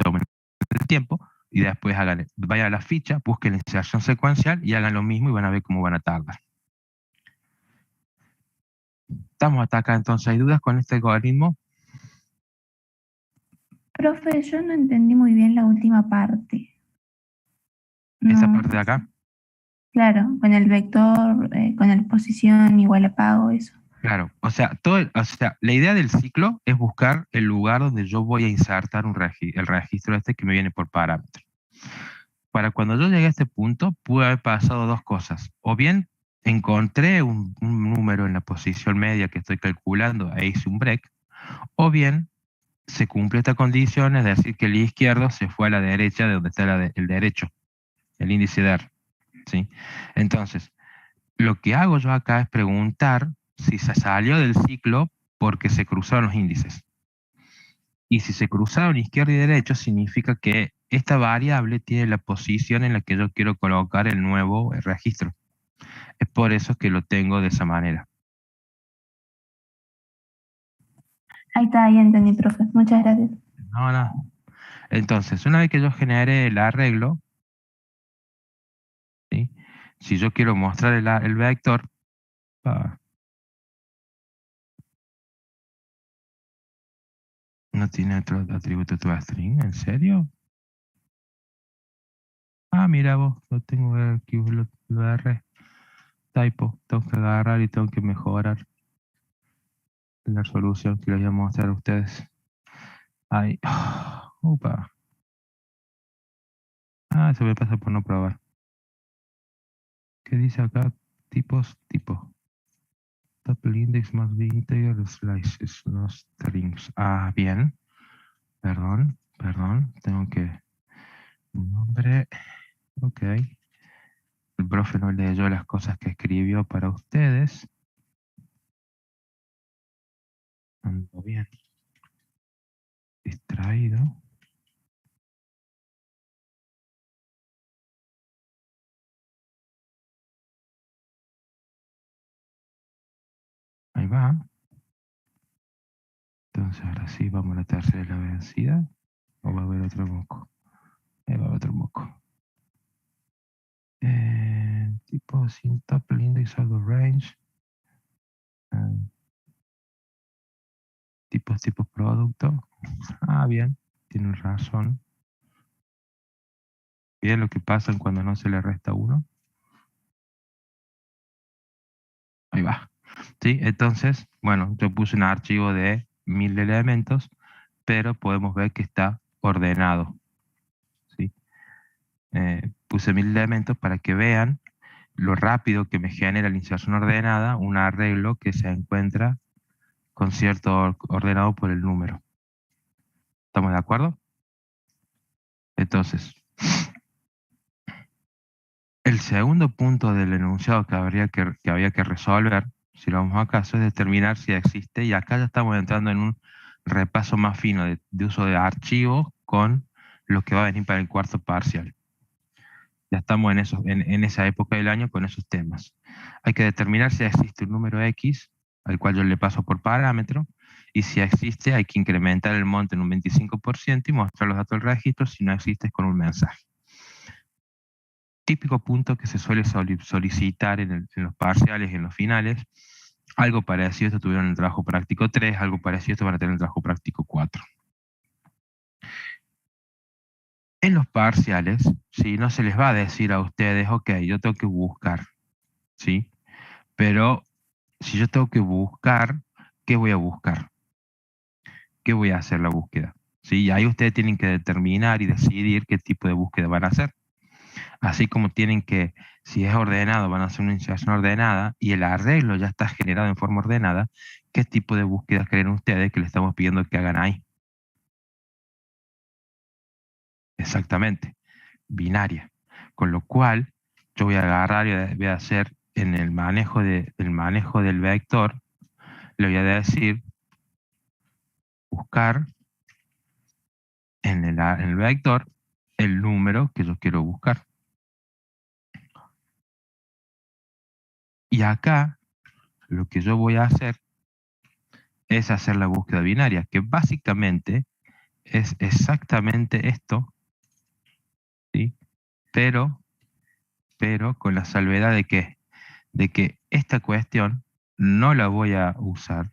tomen el tiempo y después vayan a la ficha, busquen la inserción secuencial y hagan lo mismo y van a ver cómo van a tardar. Estamos hasta acá, entonces, ¿hay dudas con este algoritmo? Profe, yo no entendí muy bien la última parte. Esa No, parte de acá. claro, con el vector, con la posición igual a pago, eso. Claro, o sea, la idea del ciclo es buscar el lugar donde yo voy a insertar el registro este que me viene por parámetro. Para cuando yo llegué a este punto, pudo haber pasado dos cosas. O bien encontré un número en la posición media que estoy calculando e hice un break, o bien se cumple esta condición, es decir, que el izquierdo se fue a la derecha de donde está el derecho, el índice de R. ¿Sí? Entonces, lo que hago yo acá es preguntar si se salió del ciclo porque se cruzaron los índices. Y si se cruzaron izquierda y derecha, significa que esta variable tiene la posición en la que yo quiero colocar el nuevo registro. Es por eso que lo tengo de esa manera. Ahí está, ahí entendí, profe. Muchas gracias. No, no. Entonces, una vez que yo genere el arreglo, ¿sí? Si yo quiero mostrar el vector, no tiene otro atributo toString, ¿en serio? Ah, mira vos, lo tengo aquí, lo agarré. Typo, tengo que agarrar y tengo que mejorar la solución que les voy a mostrar a ustedes. Ahí. Upa. Ah, eso me pasa por no probar. ¿Qué dice acá? Tipo. Tuple index must be integer slices, no strings. Ah, bien. Perdón. Tengo que... Nombre. Ok. El profe no leyó las cosas que escribió para ustedes. Ando bien. Distraído. Ahí va. Entonces ahora sí vamos a la tercera de la vencida. ¿O va a haber otro moco? Ahí va a haber otro moco. Tipo sin tuple index algo range. Tipos producto. Ah, bien. Tienen razón. Bien lo que pasa cuando no se le resta uno. Ahí va. ¿Sí? Entonces, bueno, yo puse un archivo de 1000 elementos, pero podemos ver que está ordenado. ¿Sí? Puse 1000 elementos para que vean lo rápido que me genera la inserción ordenada, un arreglo que se encuentra con cierto ordenado por el número. ¿Estamos de acuerdo? Entonces, el segundo punto del enunciado que había que resolver, si lo vamos a caso, es determinar si existe, y acá ya estamos entrando en un repaso más fino de uso de archivos con lo que va a venir para el cuarto parcial. Ya estamos en esa época del año con esos temas. Hay que determinar si existe un número X, al cual yo le paso por parámetro, y si existe hay que incrementar el monte en un 25% y mostrar los datos del registro. Si no existe es con un mensaje. Típico punto que se suele solicitar en los parciales y en los finales. Algo parecido esto tuvieron en el trabajo práctico 3, algo parecido esto van a tener en el trabajo práctico 4. En los parciales, ¿sí? No se les va a decir a ustedes, ok, yo tengo que buscar, ¿sí? Pero si yo tengo que buscar, ¿qué voy a buscar? ¿Qué voy a hacer la búsqueda? ¿Sí? Y ahí ustedes tienen que determinar y decidir qué tipo de búsqueda van a hacer. Así como tienen que, si es ordenado, van a hacer una inserción ordenada y el arreglo ya está generado en forma ordenada, ¿qué tipo de búsqueda creen ustedes que le estamos pidiendo que hagan ahí? Exactamente, binaria. Con lo cual, yo voy a agarrar y voy a hacer en el manejo del vector, le voy a decir buscar en el vector el número que yo quiero buscar. Y acá lo que yo voy a hacer es hacer la búsqueda binaria, que básicamente es exactamente esto, ¿sí? Pero con la salvedad de que esta cuestión no la voy a usar,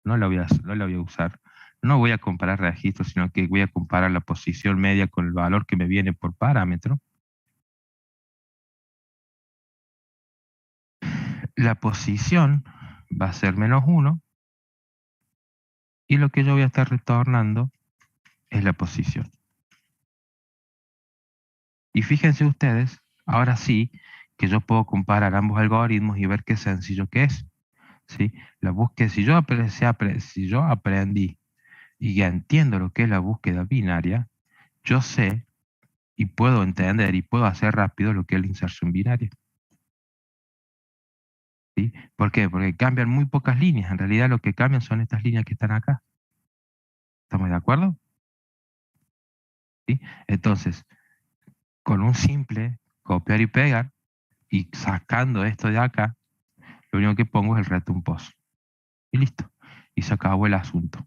no la voy a usar, no voy a comparar registros, sino que voy a comparar la posición media con el valor que me viene por parámetro. La posición va a ser -1 y lo que yo voy a estar retornando es la posición. Y fíjense ustedes, ahora sí, que yo puedo comparar ambos algoritmos y ver qué sencillo que es. ¿Sí? La búsqueda, si yo aprendí y ya entiendo lo que es la búsqueda binaria, yo sé y puedo entender y puedo hacer rápido lo que es la inserción binaria. ¿Sí? ¿Por qué? Porque cambian muy pocas líneas. En realidad lo que cambian son estas líneas que están acá. ¿Estamos de acuerdo? ¿Sí? Entonces, con un simple copiar y pegar y sacando esto de acá, lo único que pongo es el return post. Y listo. Y se acabó el asunto.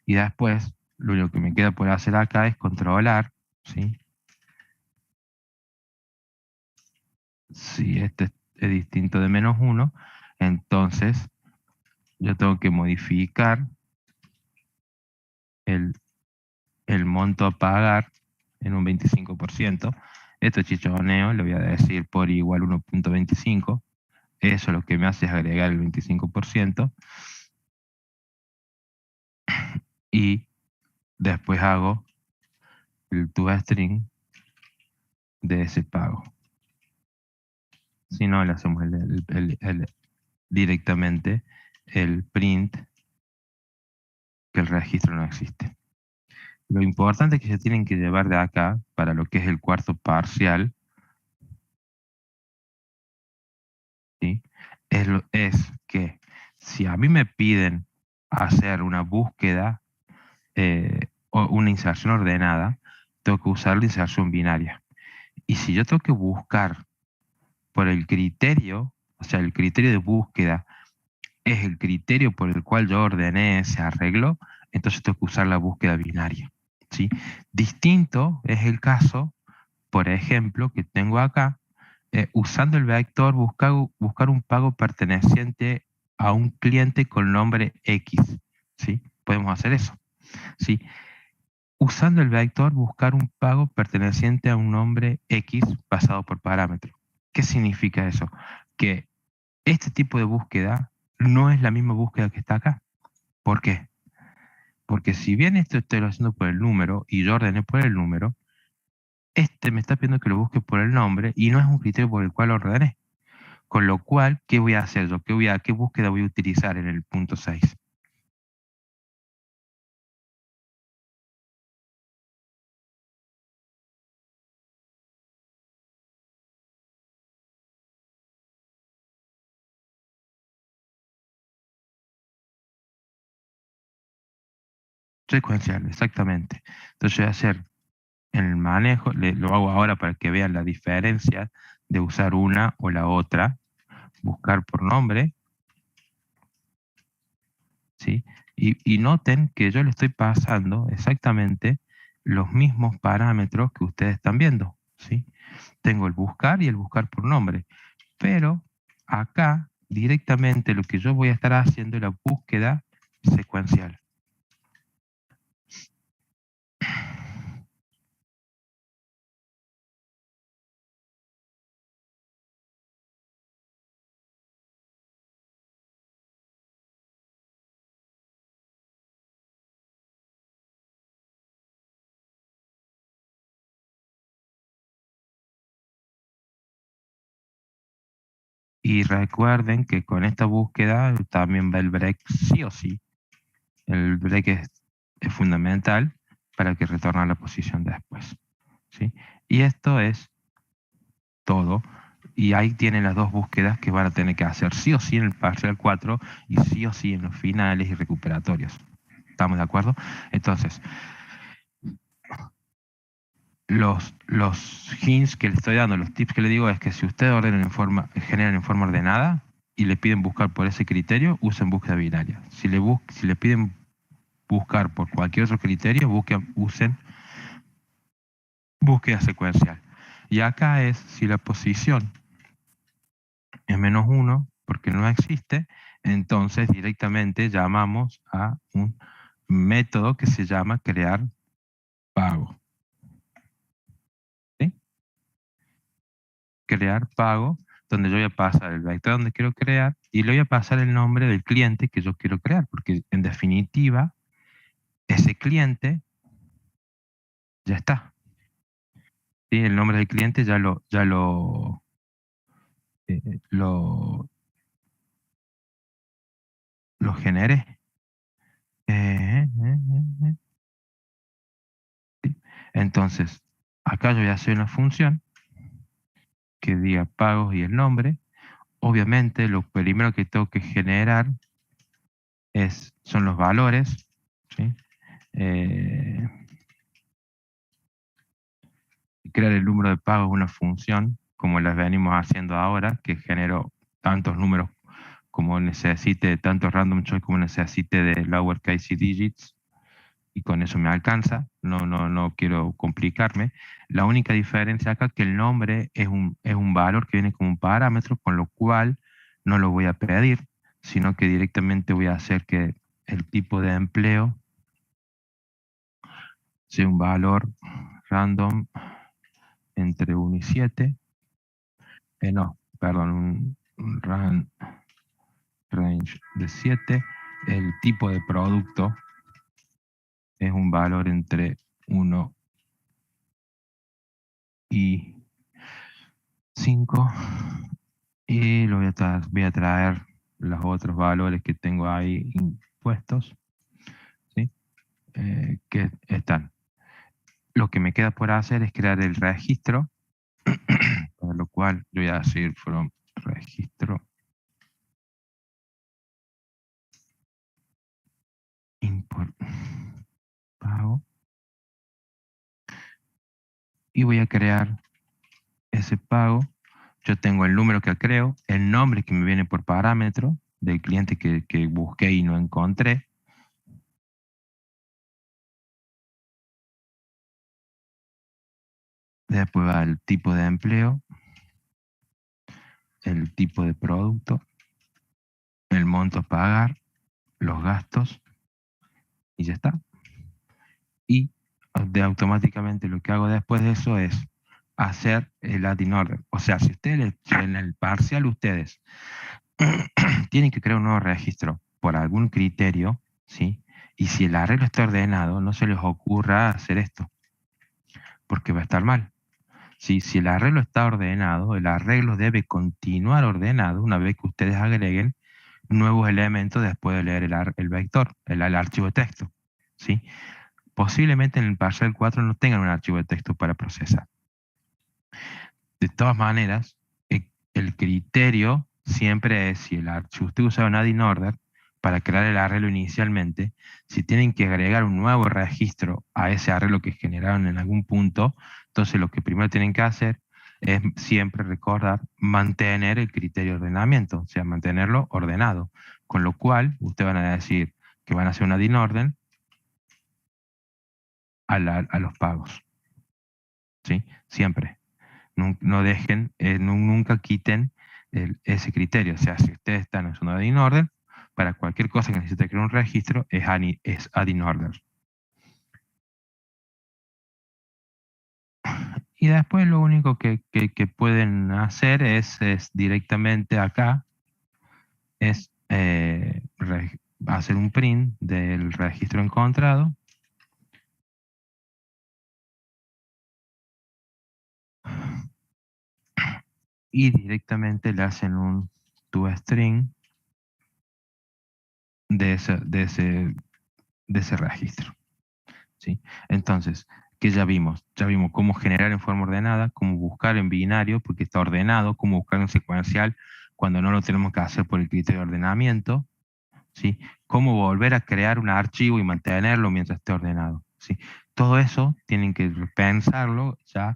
Y después, lo único que me queda por hacer acá es controlar, ¿sí? Si este es distinto de -1, entonces yo tengo que modificar el, el monto a pagar en un 25%. Esto chichoneo, le voy a decir por igual 1.25. Eso lo que me hace es agregar el 25%. Y después hago el toString de ese pago. Si no, le hacemos directamente el print que el registro no existe. Lo importante que se tienen que llevar de acá, para lo que es el cuarto parcial, ¿sí? Es que si a mí me piden hacer una búsqueda o una inserción ordenada, tengo que usar la inserción binaria. Y si yo tengo que buscar por el criterio, o sea, el criterio de búsqueda es el criterio por el cual yo ordené ese arreglo, entonces tengo que usar la búsqueda binaria, ¿sí? Distinto es el caso, por ejemplo, que tengo acá, usando el vector buscar un pago perteneciente a un cliente con nombre X, ¿sí? Podemos hacer eso, ¿sí? Usando el vector buscar un pago perteneciente a un nombre X pasado por parámetro. ¿Qué significa eso? Que este tipo de búsqueda no es la misma búsqueda que está acá. ¿Por qué? Porque si bien esto estoy haciendo por el número y yo ordené por el número, este me está pidiendo que lo busque por el nombre y no es un criterio por el cual lo ordené. Con lo cual, ¿qué voy a hacer yo? ¿Qué búsqueda voy a utilizar en el punto 6? Secuencial, exactamente. Entonces voy a hacer en el manejo, lo hago ahora para que vean la diferencia de usar una o la otra. Buscar por nombre, ¿sí? Y noten que yo le estoy pasando exactamente los mismos parámetros que ustedes están viendo, ¿sí? Tengo el buscar y el buscar por nombre, pero acá directamente lo que yo voy a estar haciendo es la búsqueda secuencial. Y recuerden que con esta búsqueda también va el break sí o sí. El break es fundamental para que retorne a la posición después, ¿sí? Y esto es todo. Y ahí tienen las dos búsquedas que van a tener que hacer sí o sí en el parcial 4 y sí o sí en los finales y recuperatorios. ¿Estamos de acuerdo? Entonces, los hints que le estoy dando, los tips que le digo es que si ustedes generan en forma ordenada y le piden buscar por ese criterio, usen búsqueda binaria. Si le piden buscar por cualquier otro criterio, usen búsqueda secuencial. Y acá es si la posición es -1, porque no existe, entonces directamente llamamos a un método que se llama crear pago. ¿Sí? Crear pago, donde yo voy a pasar el vector donde quiero crear y le voy a pasar el nombre del cliente que yo quiero crear, porque en definitiva, ese cliente ya está. ¿Sí? El nombre del cliente eh, lo, lo generé. ¿Sí? Entonces, acá yo voy a hacer una función que diga pagos y el nombre. Obviamente, lo primero que tengo que generar son los valores. ¿Sí? Crear el número de pagos es una función, como las venimos haciendo ahora, que genero tantos números como necesite, tanto random choice como necesite de lowercase digits, y con eso me alcanza, no quiero complicarme. La única diferencia acá es que el nombre es un valor que viene como un parámetro, con lo cual no lo voy a pedir, sino que directamente voy a hacer que el tipo de empleo sea un valor random entre 1 y 7. No, perdón, un range de 7. El tipo de producto es un valor entre 1 y 5. Y voy a traer los otros valores que tengo ahí impuestos, ¿sí? Que están. Lo que me queda por hacer es crear el registro, para lo cual yo voy a decir from registro import pago, y voy a crear ese pago. Yo tengo el número que creo, el nombre que me viene por parámetro del cliente que busqué y no encontré. Después va el tipo de empleo, el tipo de producto, el monto a pagar, los gastos, y ya está. Y automáticamente lo que hago después de eso es hacer el add-in order. O sea, si en el parcial ustedes tienen que crear un nuevo registro por algún criterio, ¿sí? Y si el arreglo está ordenado, no se les ocurra hacer esto, porque va a estar mal. ¿Sí? Si el arreglo está ordenado, el arreglo debe continuar ordenado una vez que ustedes agreguen nuevos elementos después de leer el vector, el archivo de texto. ¿Sí? Posiblemente en el parcial 4 no tengan un archivo de texto para procesar. De todas maneras, el criterio siempre es, si usted usa un add-in order para crear el arreglo inicialmente, si tienen que agregar un nuevo registro a ese arreglo que generaron en algún punto, entonces lo que primero tienen que hacer es siempre recordar mantener el criterio de ordenamiento, o sea, mantenerlo ordenado. Con lo cual, ustedes van a decir que van a hacer un add-in order a los pagos. ¿Sí? Siempre. No dejen, nunca quiten ese criterio. O sea, si ustedes están en un add-in order, para cualquier cosa que necesite crear un registro, es add-in order. Y después lo único que pueden hacer es directamente acá, es hacer un print del registro encontrado. Y directamente le hacen un toString de ese registro. ¿Sí? Entonces, ¿qué ya vimos? Ya vimos cómo generar en forma ordenada, cómo buscar en binario, porque está ordenado, cómo buscar en secuencial cuando no lo tenemos que hacer por el criterio de ordenamiento, ¿sí? Cómo volver a crear un archivo y mantenerlo mientras esté ordenado, ¿sí? Todo eso tienen que pensarlo ya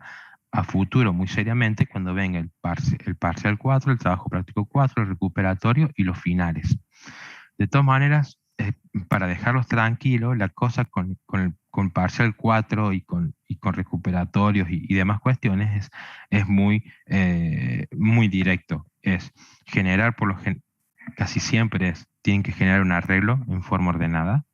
a futuro muy seriamente cuando venga el parcial 4, el trabajo práctico 4, el recuperatorio y los finales. De todas maneras, para dejarlos tranquilos, la cosa con parcial 4 y con recuperatorios y demás cuestiones es muy directo. Es generar, casi siempre tienen que generar un arreglo en forma ordenada,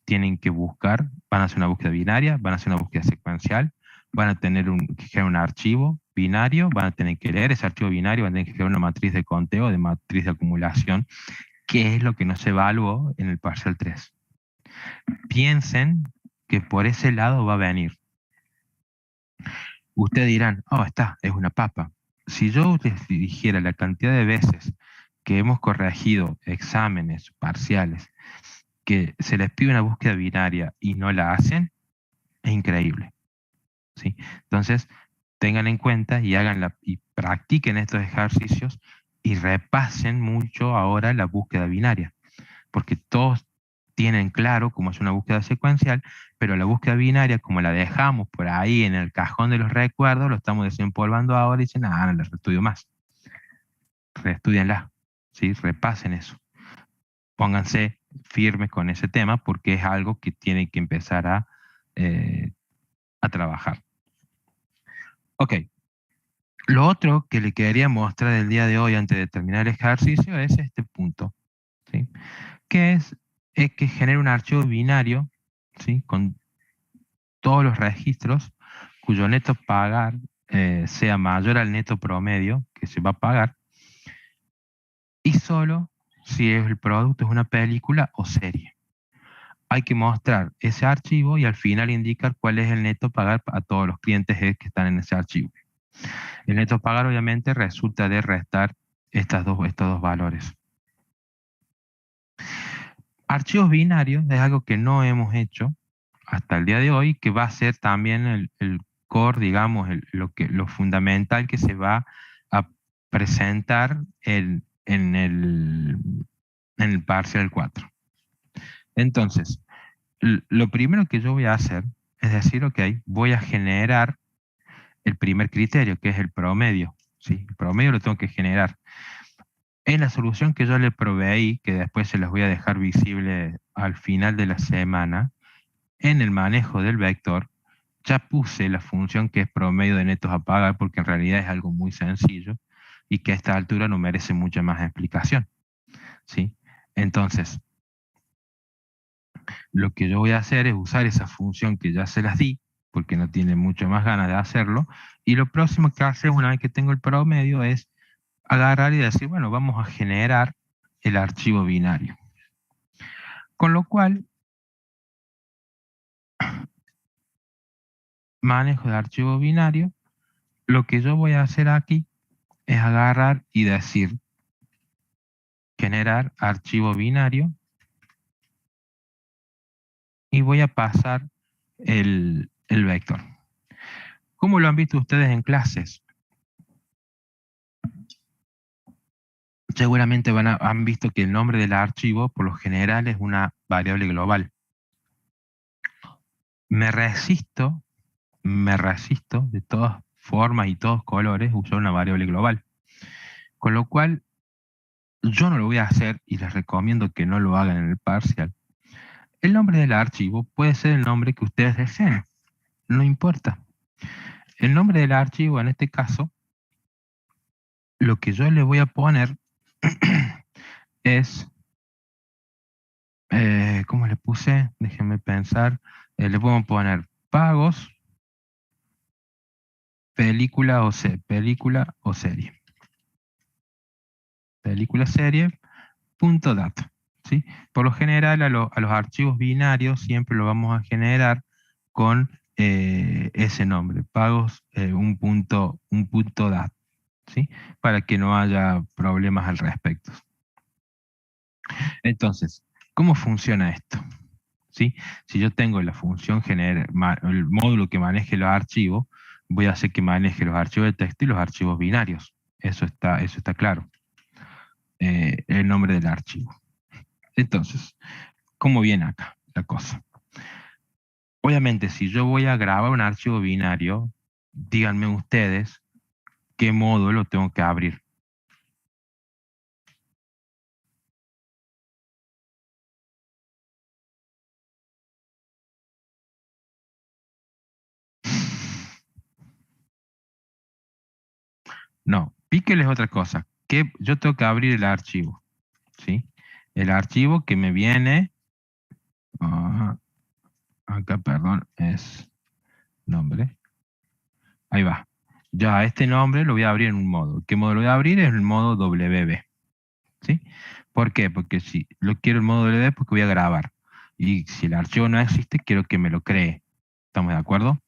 tienen que buscar, van a hacer una búsqueda binaria, van a hacer una búsqueda secuencial, van a tener que generar un archivo binario, van a tener que leer ese archivo binario, van a tener que generar una matriz de conteo, de matriz de acumulación, que es lo que no se evaluó en el parcial 3. Piensen que por ese lado va a venir. Ustedes dirán, oh, es una papa. Si yo les dijera la cantidad de veces que hemos corregido exámenes parciales, que se les pide una búsqueda binaria y no la hacen, es increíble. ¿Sí? Entonces, tengan en cuenta y practiquen estos ejercicios y repasen mucho ahora la búsqueda binaria, porque todos tienen claro cómo es una búsqueda secuencial, pero la búsqueda binaria, como la dejamos por ahí en el cajón de los recuerdos, lo estamos desempolvando ahora y dicen, no la reestudio más. Reestudianla, ¿sí? Repasen eso. Pónganse firmes con ese tema porque es algo que tienen que empezar a trabajar. Ok. Lo otro que le quería mostrar el día de hoy antes de terminar el ejercicio es este punto, ¿sí? Que es que genera un archivo binario, ¿sí? Con todos los registros cuyo neto pagar sea mayor al neto promedio que se va a pagar, y solo si el producto es una película o serie. Hay que mostrar ese archivo y al final indicar cuál es el neto pagar a todos los clientes que están en ese archivo. El neto pagar obviamente resulta de restar estos dos valores. Archivos binarios es algo que no hemos hecho hasta el día de hoy, que va a ser también el core, digamos, lo fundamental que se va a presentar en el parcial 4. Entonces, lo primero que yo voy a hacer es decir, ok, voy a generar el primer criterio, que es el promedio. ¿Sí? El promedio lo tengo que generar. En la solución que yo le proveí, que después se las voy a dejar visible al final de la semana, en el manejo del vector, ya puse la función que es promedio de netos a pagar, porque en realidad es algo muy sencillo y que a esta altura no merece mucha más explicación. ¿Sí? Entonces, lo que yo voy a hacer es usar esa función que ya se las di, porque no tiene mucho más ganas de hacerlo, y lo próximo que hace una vez que tengo el promedio es agarrar y decir, bueno, vamos a generar el archivo binario. Con lo cual, manejo de archivo binario, lo que yo voy a hacer aquí es agarrar y decir, generar archivo binario, y voy a pasar el vector. ¿Cómo lo han visto ustedes en clases? Seguramente han visto que el nombre del archivo, por lo general, es una variable global. Me resisto de todas formas y todos colores usar una variable global. Con lo cual, yo no lo voy a hacer y les recomiendo que no lo hagan en el parcial. El nombre del archivo puede ser el nombre que ustedes deseen, no importa. El nombre del archivo, en este caso, lo que yo le voy a poner es, ¿cómo le puse? Déjenme pensar. Le puedo poner pagos, película o serie. Película serie, punto data. ¿Sí? Por lo general, a los archivos binarios siempre lo vamos a generar con ese nombre, pagos, un punto data. ¿Sí? Para que no haya problemas al respecto. Entonces, ¿cómo funciona esto? ¿Sí? Si yo tengo la función el módulo que maneje los archivos, voy a hacer que maneje los archivos de texto y los archivos binarios. Eso está claro. El nombre del archivo. Entonces, ¿cómo viene acá la cosa? Obviamente, si yo voy a grabar un archivo binario, díganme ustedes qué módulo tengo que abrir. No, pickle es otra cosa. Que yo tengo que abrir el archivo, ¿sí? El archivo que me viene, ah, acá, perdón, es nombre. Ahí va. Ya este nombre lo voy a abrir en un modo. ¿Qué modo lo voy a abrir? Es el modo WB, ¿sí? ¿Por qué? Porque si lo quiero en modo WB, porque voy a grabar. Y si el archivo no existe, quiero que me lo cree. ¿Estamos de acuerdo?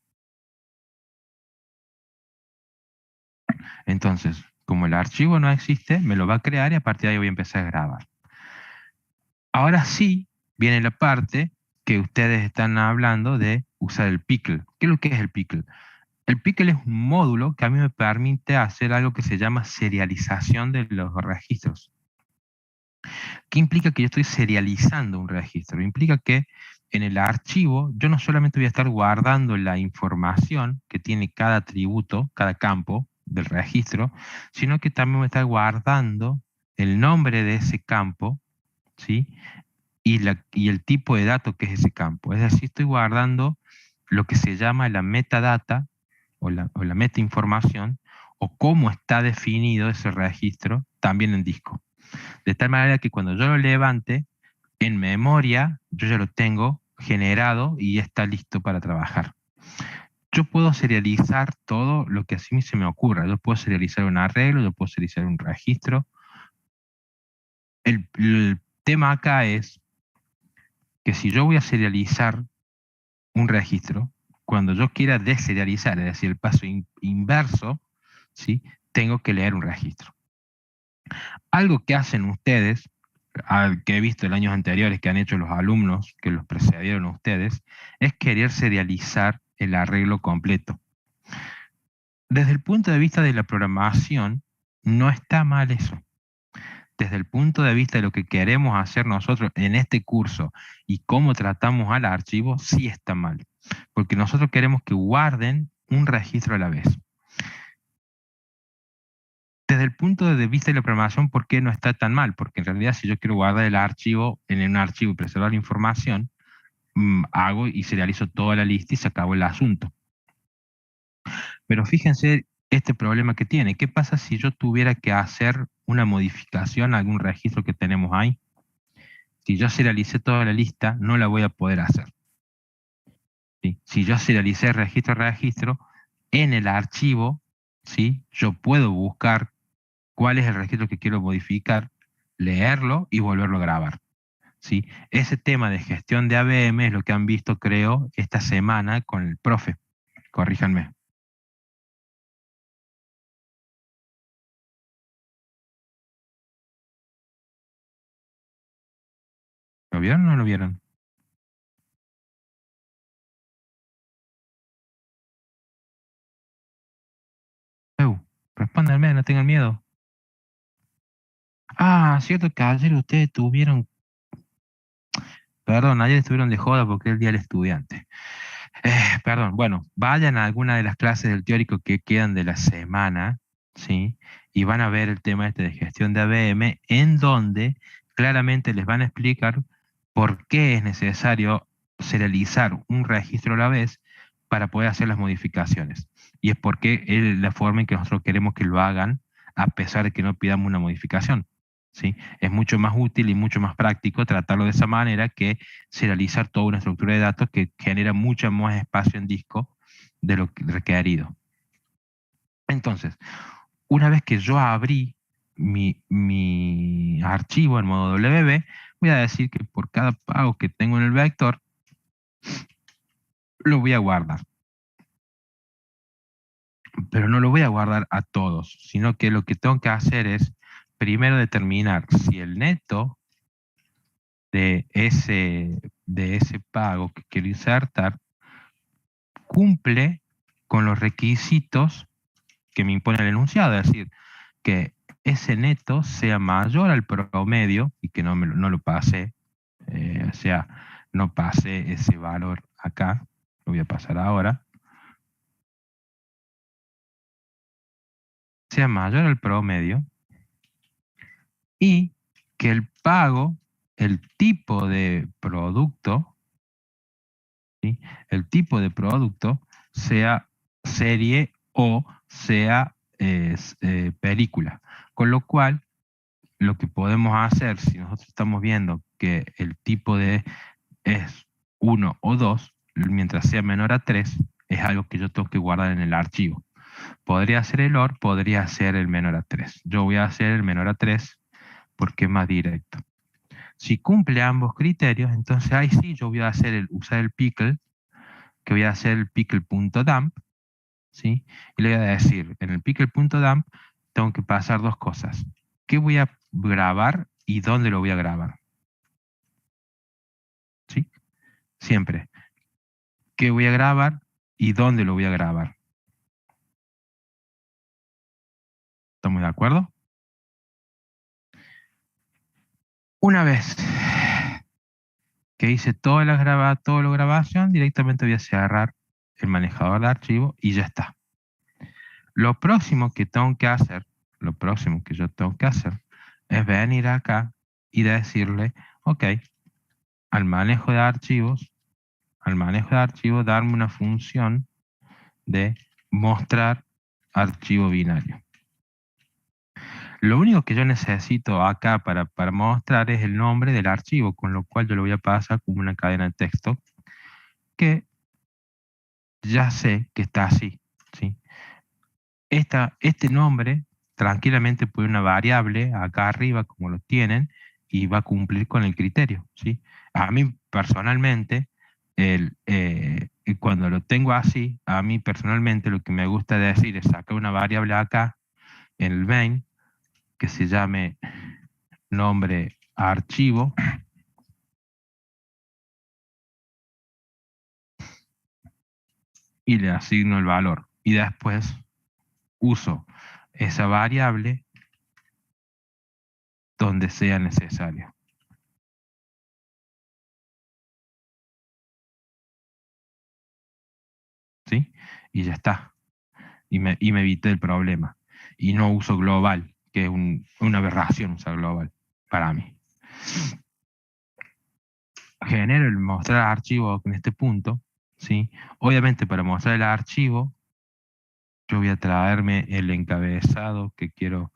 Entonces, como el archivo no existe, me lo va a crear y a partir de ahí voy a empezar a grabar. Ahora sí viene la parte que ustedes están hablando de usar el pickle. ¿Qué es lo que es el pickle? El pickle es un módulo que a mí me permite hacer algo que se llama serialización de los registros. ¿Qué implica que yo estoy serializando un registro? Implica que en el archivo yo no solamente voy a estar guardando la información que tiene cada atributo, cada campo del registro, sino que también voy a estar guardando el nombre de ese campo, ¿sí? Y el tipo de dato que es ese campo. Es decir, estoy guardando lo que se llama la metadata o la metainformación o cómo está definido ese registro también en disco. De tal manera que cuando yo lo levante, en memoria, yo ya lo tengo generado y está listo para trabajar. Yo puedo serializar todo lo que así se me ocurra. Yo puedo serializar un arreglo, yo puedo serializar un registro. El tema acá es que si yo voy a serializar un registro, cuando yo quiera deserializar, es decir, el paso inverso, ¿sí? Tengo que leer un registro. Algo que hacen ustedes, que he visto en años anteriores que han hecho los alumnos que los precedieron a ustedes, es querer serializar el arreglo completo. Desde el punto de vista de la programación, no está mal eso. Desde el punto de vista de lo que queremos hacer nosotros en este curso y cómo tratamos al archivo, sí está mal. Porque nosotros queremos que guarden un registro a la vez. Desde el punto de vista de la programación, ¿por qué no está tan mal? Porque en realidad si yo quiero guardar el archivo en un archivo y preservar la información, hago y serializo toda la lista y se acabó el asunto. Pero fíjense este problema que tiene. ¿Qué pasa si yo tuviera que hacer una modificación a algún registro que tenemos ahí? Si yo serialicé toda la lista, no la voy a poder hacer. ¿Sí? Si yo serialicé registro a registro, en el archivo, ¿sí? Yo puedo buscar cuál es el registro que quiero modificar, leerlo y volverlo a grabar. ¿Sí? Ese tema de gestión de ABM es lo que han visto, creo, esta semana con el profe. Corríjanme. ¿Lo vieron o no lo vieron? Respóndanme, no tengan miedo. Ah, cierto que ayer ustedes tuvieron, perdón, ayer estuvieron de joda porque es el día del estudiante. Perdón, bueno, vayan a alguna de las clases del teórico que quedan de la semana, ¿sí? Y van a ver el tema este de gestión de ABM, en donde claramente les van a explicar por qué es necesario serializar un registro a la vez para poder hacer las modificaciones. Y es porque es la forma en que nosotros queremos que lo hagan, a pesar de que no pidamos una modificación, ¿sí? Es mucho más útil y mucho más práctico tratarlo de esa manera que serializar toda una estructura de datos que genera mucho más espacio en disco de lo requerido. Entonces, una vez que yo abrí mi archivo en modo WB, voy a decir que por cada pago que tengo en el vector, lo voy a guardar. Pero no lo voy a guardar a todos, sino que lo que tengo que hacer es primero determinar si el neto de ese pago que quiero insertar cumple con los requisitos que me impone el enunciado, es decir, que ese neto sea mayor al promedio y que no lo pase, o sea, no pase ese valor acá, lo voy a pasar ahora, sea mayor al promedio y que el pago, el tipo de producto, ¿sí? El tipo de producto sea serie o sea película. Con lo cual, lo que podemos hacer, si nosotros estamos viendo que el tipo de es 1 o 2, mientras sea menor a 3, es algo que yo tengo que guardar en el archivo. Podría ser el OR, podría ser el menor a 3. Yo voy a hacer el menor a 3 porque es más directo. Si cumple ambos criterios, entonces ahí sí yo voy a usar el pickle, que voy a hacer el pickle.dump, ¿sí? Y le voy a decir, en el pickle.dump tengo que pasar dos cosas. ¿Qué voy a grabar y dónde lo voy a grabar? ¿Sí? Siempre. ¿Qué voy a grabar y dónde lo voy a grabar? ¿Estamos de acuerdo? Una vez que hice toda la grabación, directamente voy a cerrar el manejador de archivo y ya está. Lo próximo que tengo que hacer, lo próximo que yo tengo que hacer, es venir acá y decirle, ok, al manejo de archivos, darme una función de mostrar archivo binario. Lo único que yo necesito acá para mostrar es el nombre del archivo, con lo cual yo lo voy a pasar como una cadena de texto que ya sé que está así, ¿sí? Este nombre tranquilamente puede ir una variable acá arriba, como lo tienen, y va a cumplir con el criterio, ¿sí? A mí personalmente, cuando lo tengo así, a mí personalmente lo que me gusta decir es sacar una variable acá, en el main, que se llame nombre archivo, y le asigno el valor. Y después uso esa variable donde sea necesario. ¿Sí? Y ya está. Y me evité el problema. Y no uso global, que es una aberración usar global para mí. Genero el mostrar archivo en este punto, ¿sí? Obviamente para mostrar el archivo, yo voy a traerme el encabezado que quiero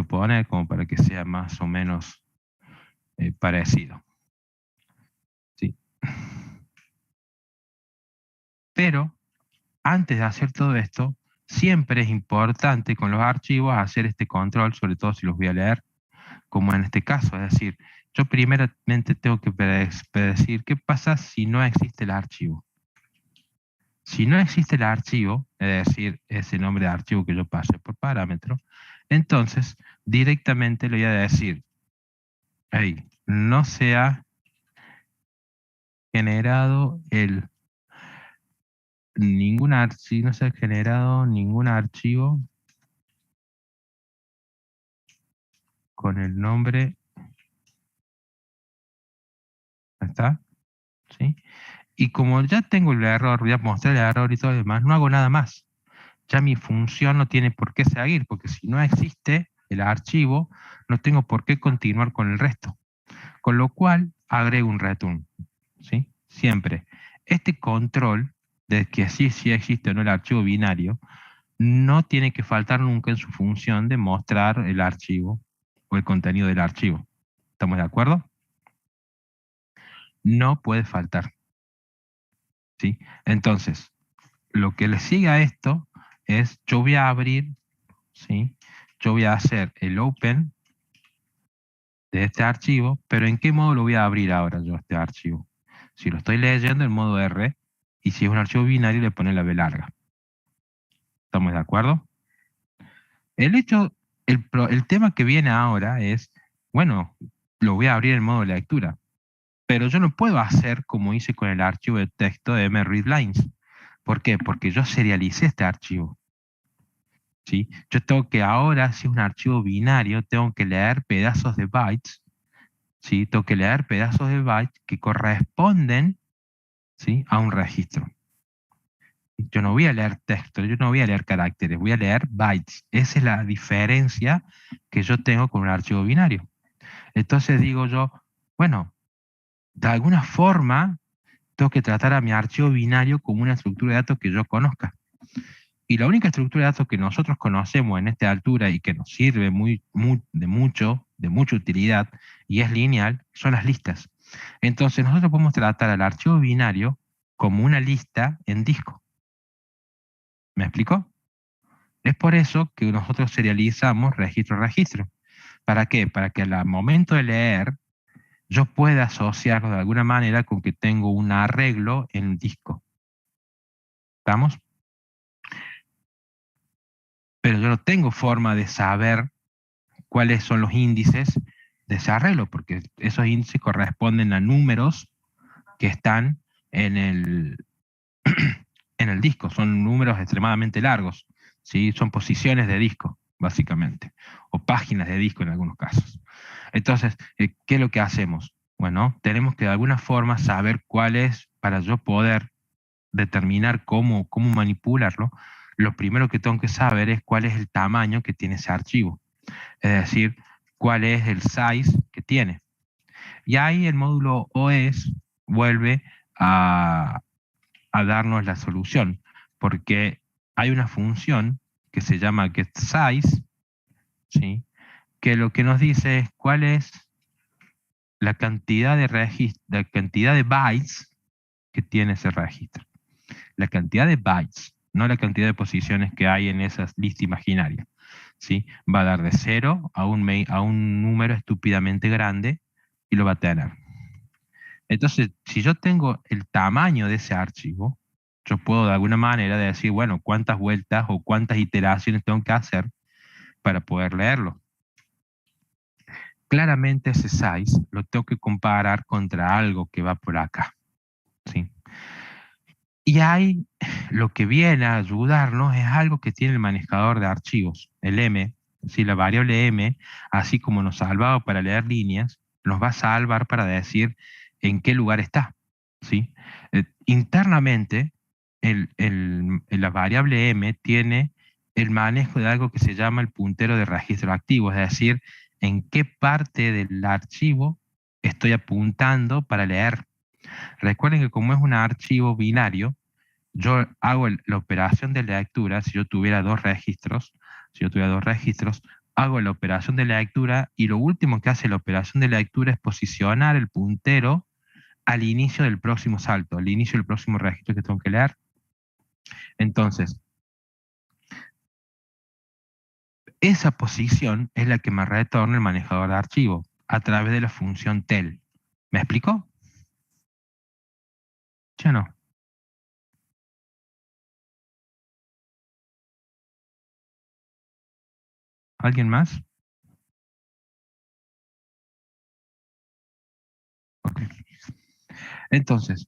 poner, como para que sea más o menos parecido. ¿Sí? Pero antes de hacer todo esto, siempre es importante con los archivos hacer este control, sobre todo si los voy a leer, como en este caso. Es decir, yo primeramente tengo que predecir qué pasa si no existe el archivo. Si no existe el archivo, es decir, ese nombre de archivo que yo pasé por parámetro, entonces directamente le voy a decir, hey, no se ha generado no se ha generado ningún archivo con el nombre, ¿está? ¿Sí? Y como ya tengo el error, voy a mostrar el error y todo lo demás, no hago nada más. Ya mi función no tiene por qué seguir, porque si no existe el archivo, no tengo por qué continuar con el resto. Con lo cual, agrego un return, ¿sí? Siempre. Este control de que sí existe o no el archivo binario, no tiene que faltar nunca en su función de mostrar el archivo o el contenido del archivo. ¿Estamos de acuerdo? No puede faltar, ¿sí? Entonces, lo que le sigue a esto es, yo voy a abrir, ¿sí? Yo voy a hacer el open de este archivo, pero ¿en qué modo lo voy a abrir ahora yo este archivo? Si lo estoy leyendo en modo R, y si es un archivo binario le pone la B larga. ¿Estamos de acuerdo? El tema que viene ahora es, bueno, lo voy a abrir en modo lectura, pero yo no puedo hacer como hice con el archivo de texto de mReadLines. ¿Por qué? Porque yo serialicé este archivo. ¿Sí? Yo tengo que ahora, si es un archivo binario, tengo que leer pedazos de bytes, ¿sí? Tengo que leer pedazos de bytes que corresponden, ¿sí?, a un registro. Yo no voy a leer texto, yo no voy a leer caracteres, voy a leer bytes. Esa es la diferencia que yo tengo con un archivo binario. Entonces digo yo, bueno, de alguna forma tengo que tratar a mi archivo binario como una estructura de datos que yo conozca. Y la única estructura de datos que nosotros conocemos en esta altura y que nos sirve de mucha utilidad y es lineal, son las listas. Entonces nosotros podemos tratar al archivo binario como una lista en disco. ¿Me explico? Es por eso que nosotros serializamos registro a registro. ¿Para qué? Para que al momento de leer yo pueda asociarlo de alguna manera con que tengo un arreglo en el disco. ¿Estamos? Pero yo no tengo forma de saber cuáles son los índices de ese arreglo, porque esos índices corresponden a números que están en en el disco. Son números extremadamente largos, ¿sí? Son posiciones de disco, básicamente, o páginas de disco en algunos casos. Entonces, ¿qué es lo que hacemos? Bueno, tenemos que de alguna forma saber cuál es, para yo poder determinar cómo manipularlo, lo primero que tengo que saber es cuál es el tamaño que tiene ese archivo. Es decir, cuál es el size que tiene. Y ahí el módulo OS vuelve a darnos la solución, porque hay una función que se llama getSize, ¿sí? Que lo que nos dice es cuál es la cantidad la cantidad de bytes que tiene ese registro. La cantidad de bytes, no la cantidad de posiciones que hay en esa lista imaginaria. ¿Sí? Va a dar de 0 a un número estúpidamente grande y lo va a tener. Entonces, si yo tengo el tamaño de ese archivo, yo puedo de alguna manera decir, bueno, cuántas vueltas o cuántas iteraciones tengo que hacer para poder leerlo. Claramente ese size lo tengo que comparar contra algo que va por acá. ¿Sí? Y ahí lo que viene a ayudarnos es algo que tiene el manejador de archivos, el M, ¿sí? La variable M, así como nos salvaba para leer líneas, nos va a salvar para decir en qué lugar está. ¿Sí? Internamente, la variable M tiene el manejo de algo que se llama el puntero de registro activo, es decir, en qué parte del archivo estoy apuntando para leer. Recuerden que como es un archivo binario, yo hago la operación de lectura, si yo tuviera dos registros, hago la operación de lectura y lo último que hace la operación de lectura es posicionar el puntero al inicio del próximo salto, al inicio del próximo registro que tengo que leer. Entonces, esa posición es la que me retorna el manejador de archivo a través de la función tel. ¿Me explicó? ¿Sí o no? ¿Alguien más? Ok. Entonces,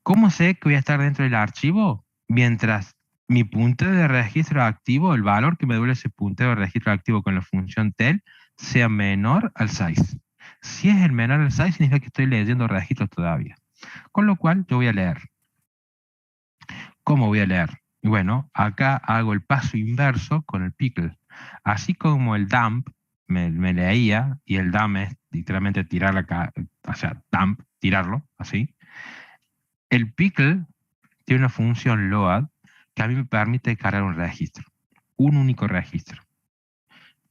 ¿cómo sé que voy a estar dentro del archivo? Mientras mi puntero de registro activo, el valor que me devuelve ese puntero de registro activo con la función tel, sea menor al size. Si es el menor al size, significa que estoy leyendo registros todavía. Con lo cual, yo voy a leer. ¿Cómo voy a leer? Bueno, acá hago el paso inverso con el pickle. Así como el dump me leía, y el dump es literalmente tirar o sea, dump, tirarlo, así. El pickle tiene una función load que a mí me permite cargar un registro, un único registro.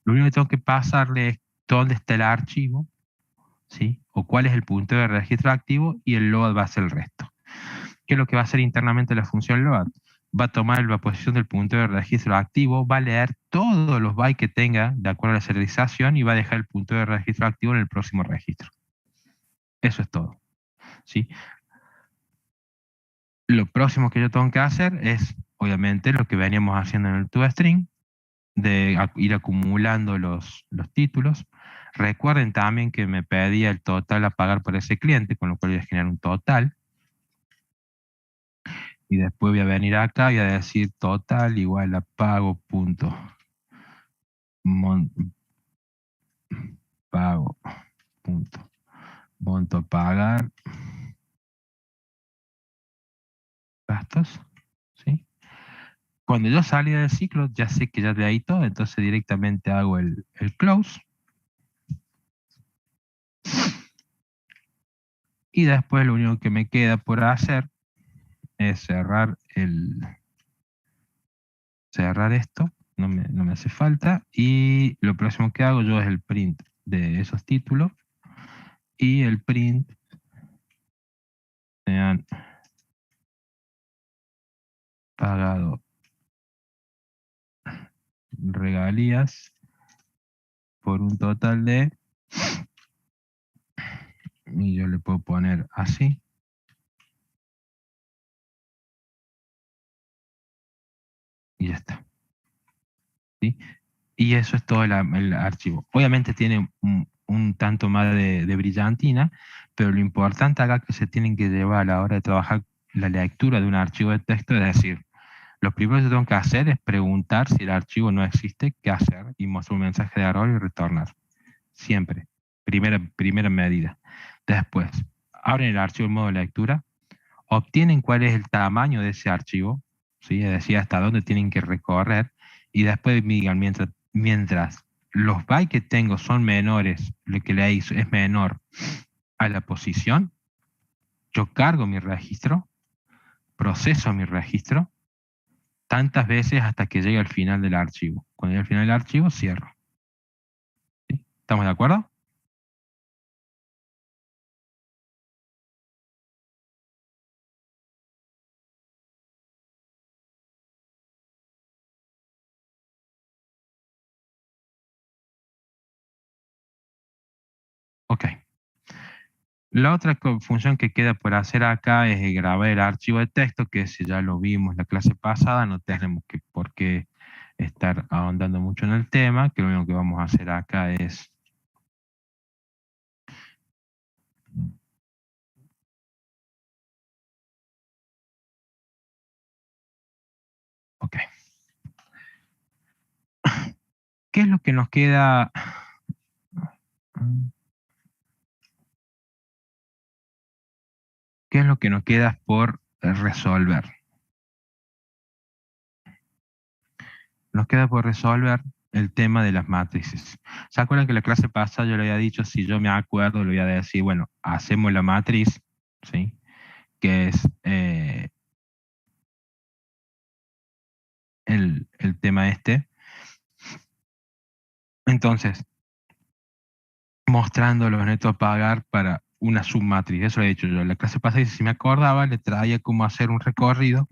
Lo único que tengo que pasarle es dónde está el archivo, ¿sí? O cuál es el puntero de registro activo, y el load va a ser el resto. ¿Qué es lo que va a hacer internamente la función load? Va a tomar la posición del puntero de registro activo, va a leer todos los bytes que tenga de acuerdo a la serialización y va a dejar el puntero de registro activo en el próximo registro. Eso es todo, ¿sí? Lo próximo que yo tengo que hacer es, obviamente, lo que veníamos haciendo en el toString, de ir acumulando los títulos. Recuerden también que me pedía el total a pagar por ese cliente, con lo cual voy a generar un total. Y después voy a venir acá y a decir total igual a pago punto pago punto monto a pagar gastos, ¿sí? Cuando yo salí del ciclo, ya sé que ya de ahí todo, entonces directamente hago el close. Y después lo único que me queda por hacer es cerrar esto, no me hace falta, y lo próximo que hago yo es el print de esos títulos, y el print se han pagado regalías por un total de, y yo le puedo poner así, y ya está. ¿Sí? Y eso es todo el archivo. Obviamente tiene un tanto más de brillantina, pero lo importante acá que se tienen que llevar a la hora de trabajar la lectura de un archivo de texto es decir, lo primero que tengo que hacer es preguntar si el archivo no existe, qué hacer, y mostrar un mensaje de error y retornar. Siempre. Primera medida. Después, abren el archivo en modo lectura, obtienen cuál es el tamaño de ese archivo, ¿sí? Es decir, hasta dónde tienen que recorrer, y después digan, mientras los bytes que tengo son menores, lo que le hizo es menor a la posición, yo cargo mi registro, proceso mi registro, tantas veces hasta que llegue al final del archivo. Cuando llegue al final del archivo, cierro. ¿Sí? ¿Estamos de acuerdo? Ok. La otra función que queda por hacer acá es grabar el archivo de texto, que si ya lo vimos en la clase pasada, no tenemos por qué estar ahondando mucho en el tema, que lo único que vamos a hacer acá es ok. ¿Qué es lo que nos queda? ¿Qué es lo que nos queda por resolver? Nos queda por resolver el tema de las matrices. ¿Se acuerdan que la clase pasada yo le había dicho, si yo me acuerdo, le voy a decir, bueno, hacemos la matriz, ¿sí? Que es el tema este. Entonces, mostrando los netos a pagar para una submatriz. Eso lo he dicho yo. En la clase pasada, si me acordaba, le traía cómo hacer un recorrido,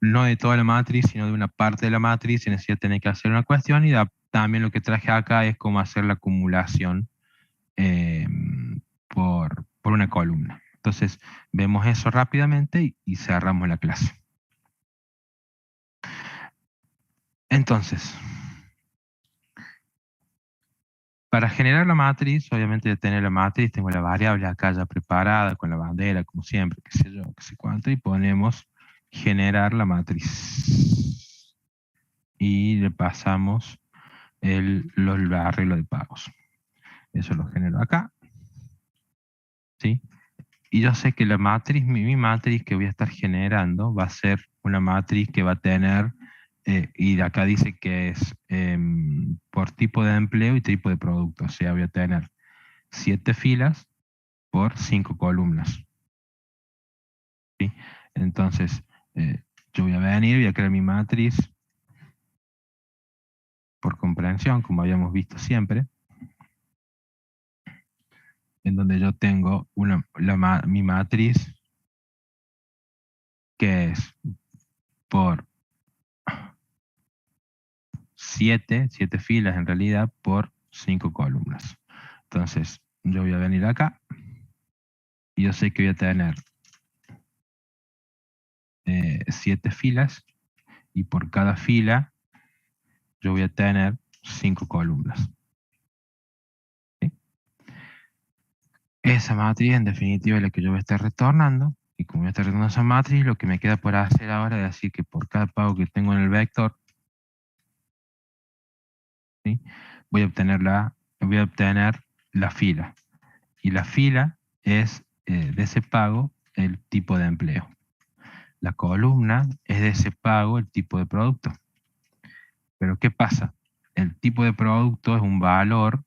no de toda la matriz, sino de una parte de la matriz, y decía tener que hacer una cuestión, y también lo que traje acá es cómo hacer la acumulación eh, por una columna. Entonces, vemos eso rápidamente y cerramos la clase. Entonces, para generar la matriz, obviamente de tener la matriz, tengo la variable acá ya preparada con la bandera, como siempre, qué sé yo, qué sé cuánto, y ponemos generar la matriz. Y le pasamos el arreglo de pagos. Eso lo genero acá. ¿Sí? Y yo sé que la matriz, mi matriz que voy a estar generando va a ser una matriz que va a tener, y de acá dice que es por tipo de empleo y tipo de producto. O sea, voy a tener 7 filas por 5 columnas. ¿Sí? Entonces, yo voy a venir, voy a crear mi matriz por comprensión, como habíamos visto siempre, en donde yo tengo mi matriz que es por 7 filas en realidad por 5 columnas. Entonces, yo voy a venir acá y yo sé que voy a tener 7 filas, y por cada fila yo voy a tener 5 columnas. ¿Sí? Esa matriz en definitiva es la que yo voy a estar retornando, y como voy a estar retornando esa matriz, lo que me queda por hacer ahora es decir que por cada pago que tengo en el vector, ¿sí? voy a obtener la fila. Y la fila es de ese pago el tipo de empleo. La columna es de ese pago el tipo de producto. Pero ¿qué pasa? El tipo de producto es un valor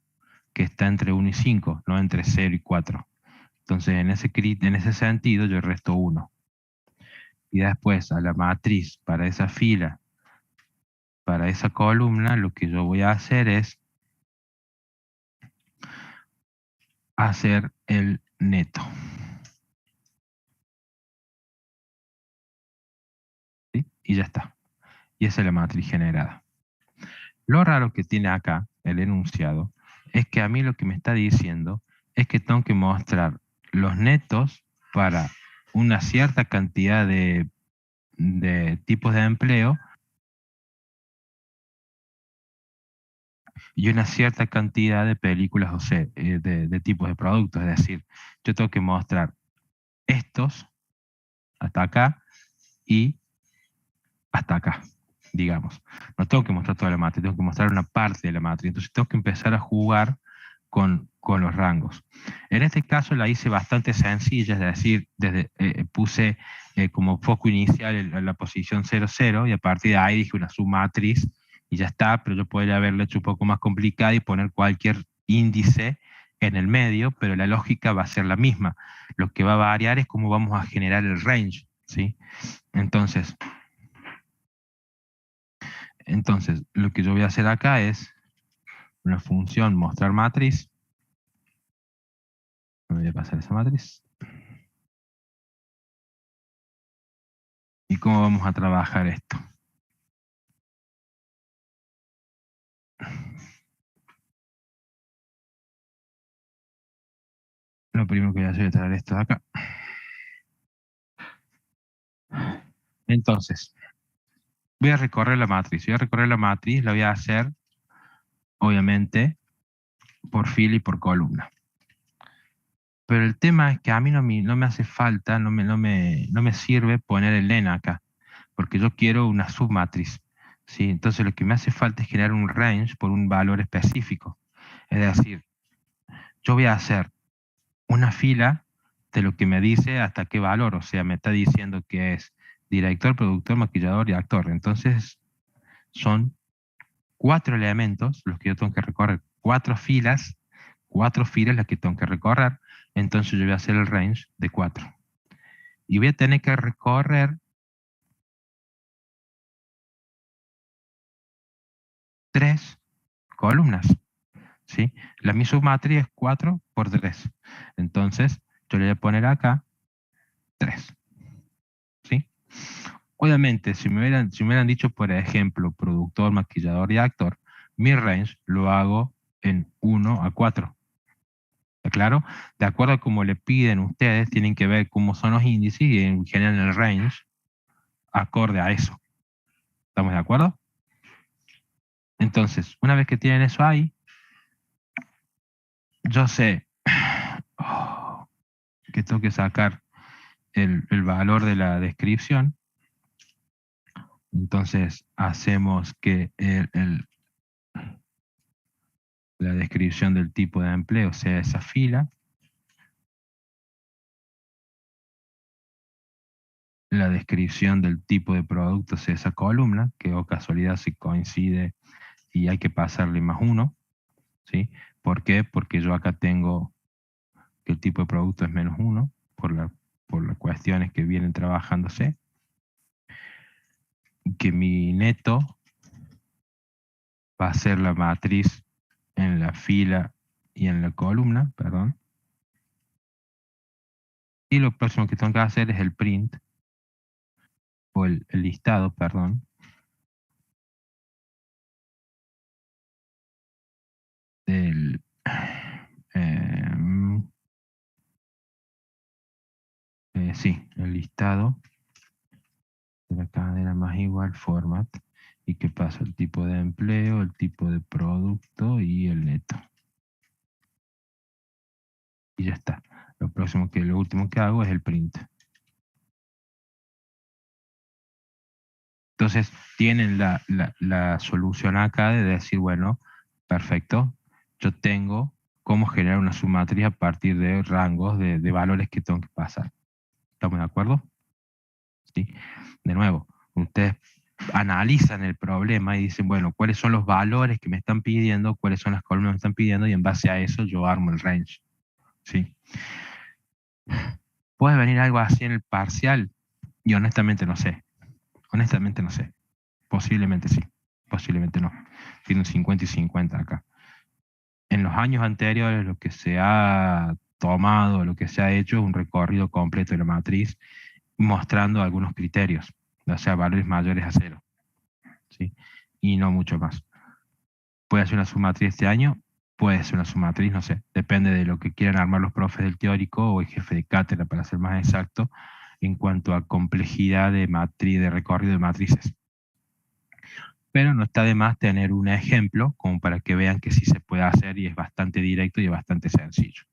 que está entre 1 y 5, no entre 0 y 4. Entonces, en ese sentido, yo resto 1. y después a la matriz para esa fila, para esa columna, lo que yo voy a hacer es hacer el neto. ¿Sí? Y ya está. Y esa es la matriz generada. Lo raro que tiene acá el enunciado es que a mí lo que me está diciendo es que tengo que mostrar los netos para una cierta cantidad de tipos de empleo y una cierta cantidad de películas, o sea, de tipos de productos. Es decir, yo tengo que mostrar estos hasta acá y hasta acá, digamos. No tengo que mostrar toda la matriz, tengo que mostrar una parte de la matriz. Entonces tengo que empezar a jugar con los rangos. En este caso la hice bastante sencilla, es decir, puse como foco inicial la posición 0, 0, y a partir de ahí dije una submatriz y ya está, pero yo podría haberlo hecho un poco más complicada y poner cualquier índice en el medio, pero la lógica va a ser la misma. Lo que va a variar es cómo vamos a generar el range, ¿sí? Entonces, lo que yo voy a hacer acá es una función mostrar matriz. Me voy a pasar esa matriz. ¿Y cómo vamos a trabajar esto? Lo primero que voy a hacer es traer esto de acá. Entonces, voy a recorrer la matriz. Voy a recorrer la matriz, la voy a hacer, obviamente, por fila y por columna. Pero el tema es que a mí no me hace falta, no me sirve poner el len acá, porque yo quiero una submatriz, ¿sí? Entonces lo que me hace falta es generar un range por un valor específico. Es decir, yo voy a hacer una fila de lo que me dice hasta qué valor, o sea, me está diciendo que es director, productor, maquillador y actor. Entonces son 4 elementos los que yo tengo que recorrer, 4 filas las que tengo que recorrer. Entonces yo voy a hacer el range de 4. Y voy a tener que recorrer 3 columnas, ¿sí? Mi submatriz es 4 por 3. Entonces yo le voy a poner acá 3, ¿sí? Obviamente, si me hubieran dicho, por ejemplo, productor, maquillador y actor, mi range lo hago en 1 a 4. ¿Está claro? De acuerdo a cómo le piden ustedes, tienen que ver cómo son los índices y generan el range acorde a eso. ¿Estamos de acuerdo? Entonces, una vez que tienen eso ahí, yo sé que tengo que sacar el valor de la descripción. Entonces, hacemos que la descripción del tipo de empleo sea esa fila. La descripción del tipo de producto sea esa columna, que o casualidad se coincide y hay que pasarle +1, ¿sí? ¿Por qué? Porque yo acá tengo que el tipo de producto es -1 por las cuestiones que vienen trabajándose. Que mi neto va a ser la matriz en la fila y en la columna, perdón. Y lo próximo que tengo que hacer es el print, o el listado, perdón, del sí, el listado de la cadena más igual format, y que pasa el tipo de empleo, el tipo de producto y el neto. Y ya está. Lo último que hago es el print. Entonces tienen la solución acá de decir, bueno, perfecto, yo tengo cómo generar una submatriz a partir de rangos de valores que tengo que pasar. ¿Estamos de acuerdo? ¿Sí? De nuevo, ustedes analizan el problema y dicen, bueno, ¿cuáles son los valores que me están pidiendo? ¿Cuáles son las columnas que me están pidiendo? Y en base a eso yo armo el range. ¿Sí? ¿Puede venir algo así en el parcial? Y honestamente no sé. Honestamente no sé. Posiblemente sí. Posiblemente no. Tiene un 50 y 50 acá. En los años anteriores lo que se ha tomado, lo que se ha hecho es un recorrido completo de la matriz mostrando algunos criterios, o sea, valores mayores a cero, ¿sí? Y no mucho más. Puede ser una submatriz este año, puede ser una submatriz, no sé, depende de lo que quieran armar los profes del teórico o el jefe de cátedra, para ser más exacto, en cuanto a complejidad de matriz, de recorrido de matrices. Pero no está de más tener un ejemplo como para que vean que sí se puede hacer y es bastante directo y es bastante sencillo.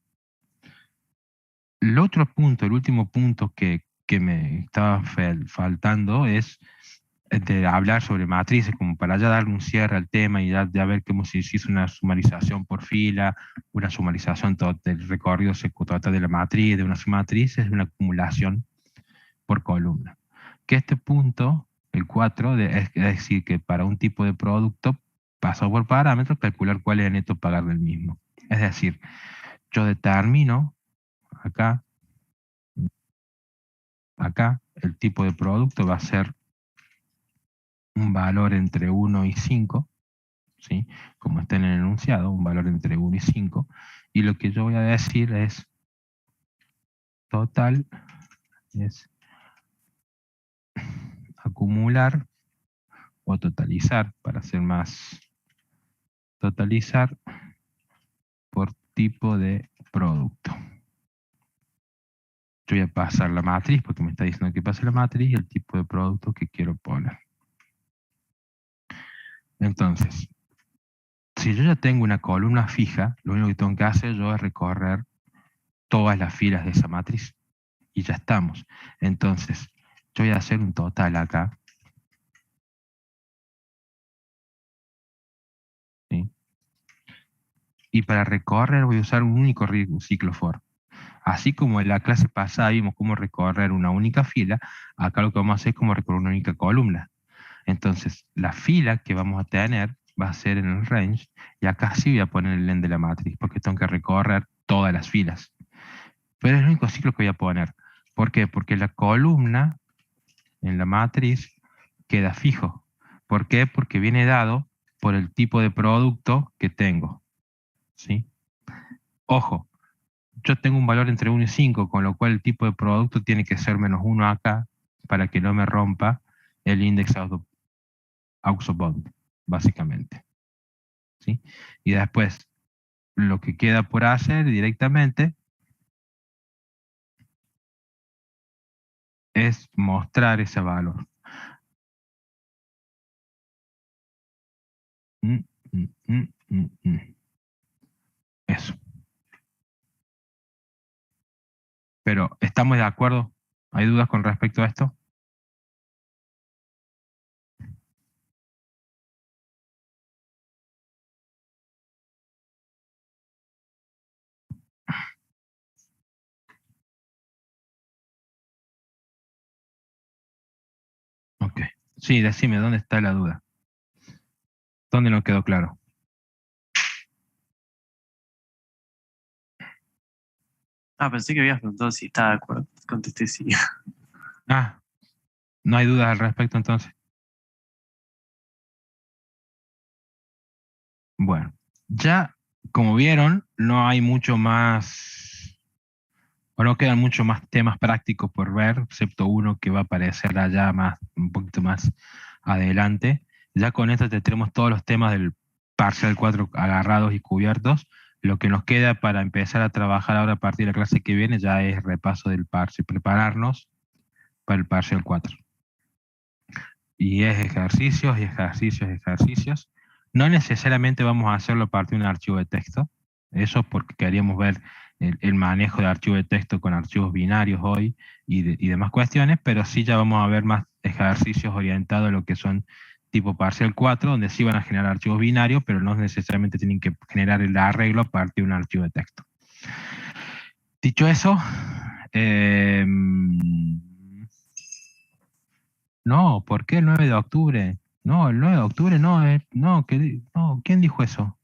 El otro punto, el último punto que me estaba faltando es de hablar sobre matrices, como para ya darle un cierre al tema y ya ver cómo se hizo una sumarización por fila, una sumarización del recorrido total de la matriz, de una submatriz, es una acumulación por columna. Que este punto, el 4, es decir, que para un tipo de producto, paso por parámetros, calcular cuál es el neto pagar del mismo. Es decir, yo determino acá, el tipo de producto va a ser un valor entre 1 y 5, ¿sí? Como está en el enunciado, un valor entre 1 y 5, y lo que yo voy a decir es total, es acumular o totalizar, para ser más, totalizar por tipo de producto. Yo voy a pasar la matriz, porque me está diciendo que pase la matriz, y el tipo de producto que quiero poner. Entonces, si yo ya tengo una columna fija, lo único que tengo que hacer yo es recorrer todas las filas de esa matriz. Y ya estamos. Entonces, yo voy a hacer un total acá. ¿Sí? Y para recorrer voy a usar un único ciclo for. Así como en la clase pasada vimos cómo recorrer una única fila, acá lo que vamos a hacer es como recorrer una única columna. Entonces, la fila que vamos a tener va a ser en el range, y acá sí voy a poner el len de la matriz, porque tengo que recorrer todas las filas. Pero es el único ciclo que voy a poner. ¿Por qué? Porque la columna en la matriz queda fijo. ¿Por qué? Porque viene dado por el tipo de producto que tengo. ¿Sí? Ojo, yo tengo un valor entre 1 y 5, con lo cual el tipo de producto tiene que ser menos 1 acá para que no me rompa el index auxobond, básicamente. ¿Sí? Y después, lo que queda por hacer directamente es mostrar ese valor. Mm, mm, mm, mm, mm. Eso. Pero, ¿estamos de acuerdo? ¿Hay dudas con respecto a esto? Ok. Sí, decime, ¿dónde está la duda? ¿Dónde no quedó claro? Ah, pensé que habías preguntado si estaba de acuerdo. Contesté sí. Ah, no hay dudas al respecto entonces. Bueno, ya como vieron, no hay mucho más, o no quedan mucho más temas prácticos por ver, excepto uno que va a aparecer allá más, un poquito más adelante. Ya con esto tenemos todos los temas del parcial 4 agarrados y cubiertos. Lo que nos queda para empezar a trabajar ahora a partir de la clase que viene ya es repaso del parcial, prepararnos para el parcial 4. Y es ejercicios y ejercicios y ejercicios. No necesariamente vamos a hacerlo a partir de un archivo de texto. Eso porque queríamos ver el manejo de archivo de texto con archivos binarios hoy y demás cuestiones, pero sí ya vamos a ver más ejercicios orientados a lo que son tipo parcial 4, donde sí van a generar archivos binarios, pero no necesariamente tienen que generar el arreglo a partir de un archivo de texto. Dicho eso, no, ¿por qué el 9 de octubre? No, el 9 de octubre no, no, no, ¿quién dijo eso?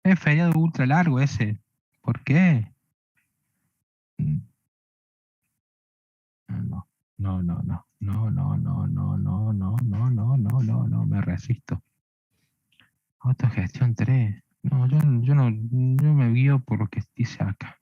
Es feriado ultra largo ese. ¿Por qué? No, no, no. No, no, no, no, no, no, no, no, no, no, no, me resisto. Autogestión 3. No, yo no, yo me guío por lo que dice acá.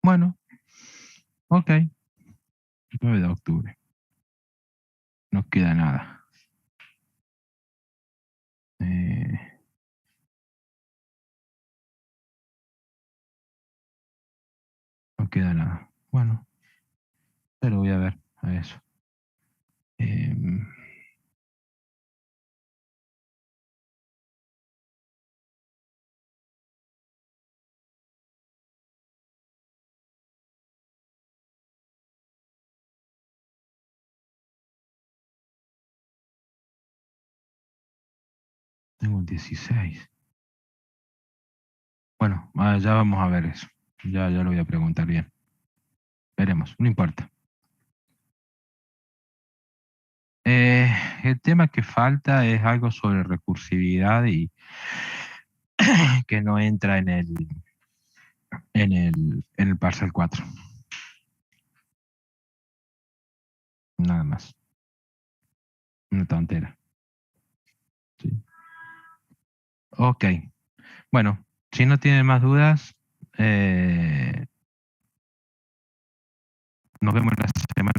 Bueno, ok. 9 de octubre. No queda nada. Eh, no queda nada. Bueno, pero voy a ver a eso. Em, tengo el 16. Bueno, ya vamos a ver eso. Ya lo voy a preguntar bien. Veremos, no importa. El tema que falta es algo sobre recursividad y que no entra en el parcial 4. Nada más. Una tontera. Sí. Ok. Bueno, si no tienen más dudas, nos vemos la semana